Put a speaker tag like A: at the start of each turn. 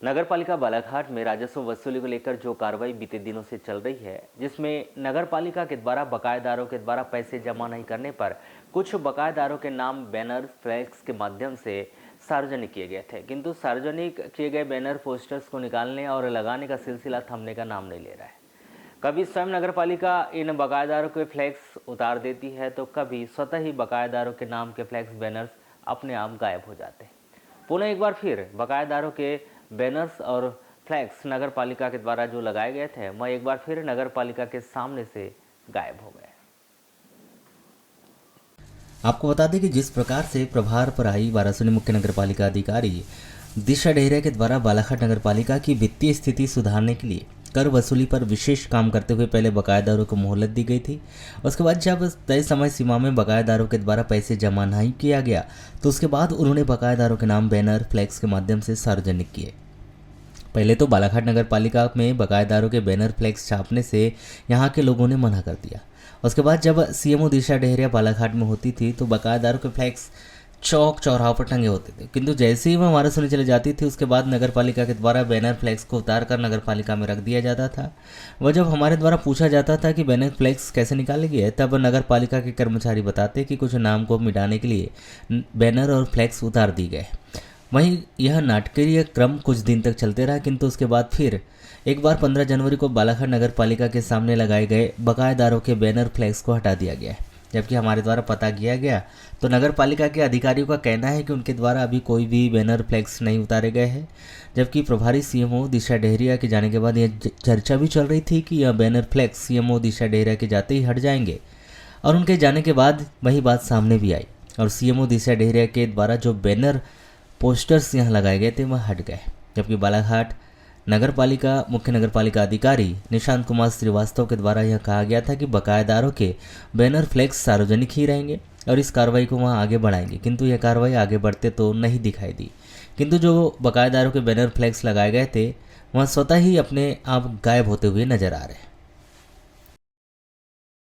A: नगरपालिका बालाघाट में राजस्व वसूली को लेकर जो कार्रवाई बीते दिनों से चल रही है, जिसमें नगरपालिका के द्वारा बकायेदारों के द्वारा पैसे जमा नहीं करने पर कुछ बकायेदारों के नाम बैनर फ्लैक्स के माध्यम से सार्वजनिक किए गए थे, किंतु सार्वजनिक किए गए बैनर पोस्टर्स को निकालने और लगाने का सिलसिला थमने का नाम नहीं ले रहा है। कभी स्वयं नगरपालिका इन बकायेदारों के फ्लैक्स उतार देती है, तो कभी स्वतः ही बकायेदारों के नाम के फ्लैक्स बैनर्स अपने आप गायब हो जाते हैं। पुनः एक बार फिर बकायेदारों के बैनर्स और फ्लैक्स नगरपालिका के द्वारा जो लगाए गए थे, वह एक बार फिर नगरपालिका के सामने से गायब हो गए।
B: आपको बता दें कि जिस प्रकार से प्रभार पर आई वाराणसी मुख्य नगरपालिका अधिकारी दिशा डेहरिया के द्वारा बालाघाट नगरपालिका की वित्तीय स्थिति सुधारने के लिए कर वसूली पर विशेष काम करते हुए पहले बकायेदारों को मोहलत दी गई थी। उसके बाद जब तय समय सीमा में बकायेदारों के द्वारा पैसे जमा नहीं किया गया, तो उसके बाद उन्होंने बकायेदारों के नाम बैनर फ्लैक्स के माध्यम से सार्वजनिक किए। पहले तो बालाघाट नगरपालिका में बकायेदारों के बैनर फ्लैक्स छापने से यहाँ के लोगों ने मना कर दिया। उसके बाद जब सीएमओ दिशा डेहरिया बालाघाट में होती थी, तो बकायेदारों के फ्लैक्स चौक चौराहों पर टंगे होते थे, किंतु जैसे ही वह वाराणसी चले जाती थी, उसके बाद नगरपालिका के द्वारा बैनर फ्लैक्स को उतार कर नगरपालिका में रख दिया जाता था। वह जब हमारे द्वारा पूछा जाता था कि बैनर फ्लैक्स कैसे निकाले गए, तब नगरपालिका के कर्मचारी बताते कि कुछ नाम को मिटाने के लिए बैनर और फ्लैक्स उतार दिए गए। वहीं यह नाटकीय क्रम कुछ दिन तक चलते रहा, किंतु उसके बाद फिर एक बार 15 जनवरी को बालाघाट नगरपालिका के सामने लगाए गए बकायेदारों के बैनर फ्लैक्स को हटा दिया गया। जबकि हमारे द्वारा पता किया गया तो नगरपालिका के अधिकारियों का कहना है कि उनके द्वारा अभी कोई भी बैनर फ्लैक्स नहीं उतारे गए हैं। जबकि प्रभारी सीएमओ दिशा डेहरिया के जाने के बाद यह चर्चा भी चल रही थी कि यह बैनर फ्लैक्स सीएमओ दिशा डेहरिया के जाते ही हट जाएंगे, और उनके जाने के बाद वही बात सामने भी आई और सीएमओ दिशा डेहरिया के द्वारा जो बैनर पोस्टर्स यहाँ लगाए गए थे वह हट गए। जबकि बालाघाट नगरपालिका मुख्य नगरपालिका अधिकारी निशांत कुमार श्रीवास्तव के द्वारा यह कहा गया था कि बकायेदारों के बैनर फ्लैक्स सार्वजनिक ही रहेंगे और इस कार्रवाई को वहाँ आगे बढ़ाएंगे, किंतु यह कार्रवाई आगे बढ़ते तो नहीं दिखाई दी। किंतु जो बकायेदारों के बैनर फ्लैक्स लगाए गए थे, वह स्वतः ही अपने आप गायब होते हुए नजर आ रहे हैं।